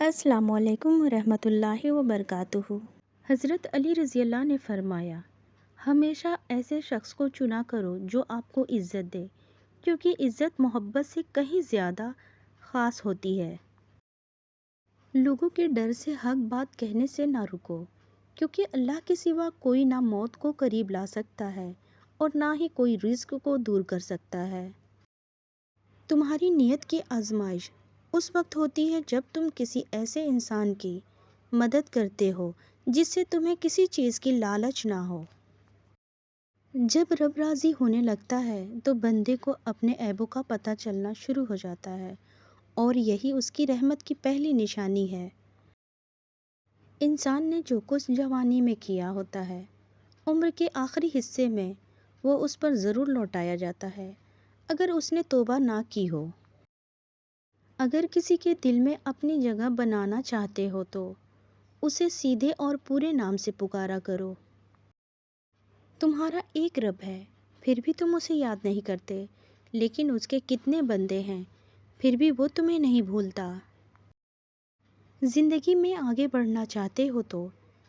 السلام علیکم ورحمۃ اللہ وبرکاتہ۔ حضرت علی رضی اللہ نے فرمایا، ہمیشہ ایسے شخص کو چنا کرو جو آپ کو عزت دے، کیونکہ عزت محبت سے کہیں زیادہ خاص ہوتی ہے۔ لوگوں کے ڈر سے حق بات کہنے سے نہ رکو، کیونکہ اللہ کے سوا کوئی نہ موت کو قریب لا سکتا ہے اور نہ ہی کوئی رزق کو دور کر سکتا ہے۔ تمہاری نیت کی آزمائش اس وقت ہوتی ہے جب تم کسی ایسے انسان کی مدد کرتے ہو جس سے تمہیں کسی چیز کی لالچ نہ ہو۔ جب رب راضی ہونے لگتا ہے تو بندے کو اپنے عیبوں کا پتہ چلنا شروع ہو جاتا ہے، اور یہی اس کی رحمت کی پہلی نشانی ہے۔ انسان نے جو کچھ جوانی میں کیا ہوتا ہے، عمر کے آخری حصے میں وہ اس پر ضرور لوٹایا جاتا ہے، اگر اس نے توبہ نہ کی ہو۔ اگر کسی کے دل میں اپنی جگہ بنانا چاہتے ہو تو اسے سیدھے اور پورے نام سے پکارا کرو۔ تمہارا ایک رب ہے، پھر بھی تم اسے یاد نہیں کرتے، لیکن اس کے کتنے بندے ہیں، پھر بھی وہ تمہیں نہیں بھولتا۔ زندگی میں آگے بڑھنا چاہتے ہو تو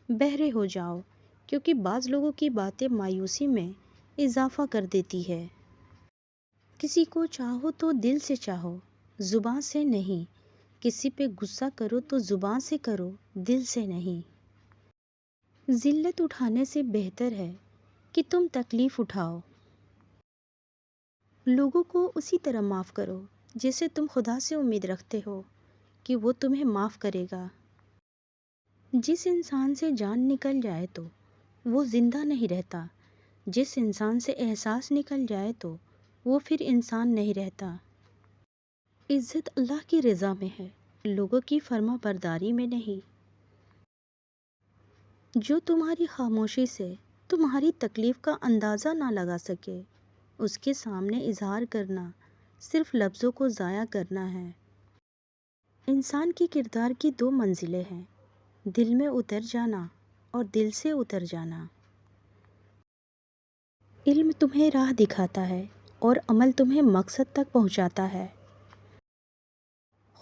بہرے ہو جاؤ، کیونکہ بعض لوگوں کی باتیں مایوسی میں اضافہ کر دیتی ہے۔ کسی کو چاہو تو دل سے چاہو، زبان سے نہیں۔ کسی پہ غصہ کرو تو زبان سے کرو، دل سے نہیں۔ ذلت اٹھانے سے بہتر ہے کہ تم تکلیف اٹھاؤ۔ لوگوں کو اسی طرح معاف کرو جیسے تم خدا سے امید رکھتے ہو کہ وہ تمہیں معاف کرے گا۔ جس انسان سے جان نکل جائے تو وہ زندہ نہیں رہتا، جس انسان سے احساس نکل جائے تو وہ پھر انسان نہیں رہتا۔ عزت اللہ کی رضا میں ہے، لوگوں کی فرما برداری میں نہیں۔ جو تمہاری خاموشی سے تمہاری تکلیف کا اندازہ نہ لگا سکے، اس کے سامنے اظہار کرنا صرف لفظوں کو ضائع کرنا ہے۔ انسان کی کردار کی دو منزلیں ہیں، دل میں اتر جانا اور دل سے اتر جانا۔ علم تمہیں راہ دکھاتا ہے اور عمل تمہیں مقصد تک پہنچاتا ہے۔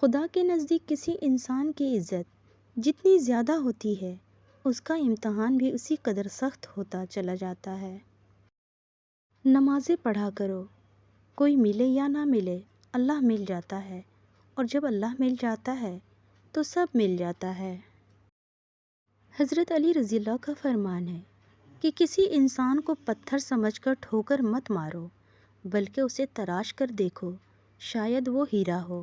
خدا کے نزدیک کسی انسان کی عزت جتنی زیادہ ہوتی ہے، اس کا امتحان بھی اسی قدر سخت ہوتا چلا جاتا ہے۔ نمازیں پڑھا کرو، کوئی ملے یا نہ ملے، اللہ مل جاتا ہے، اور جب اللہ مل جاتا ہے تو سب مل جاتا ہے۔ حضرت علی رضی اللہ کا فرمان ہے کہ کسی انسان کو پتھر سمجھ کر ٹھوکر مت مارو، بلکہ اسے تراش کر دیکھو، شاید وہ ہیرا ہو۔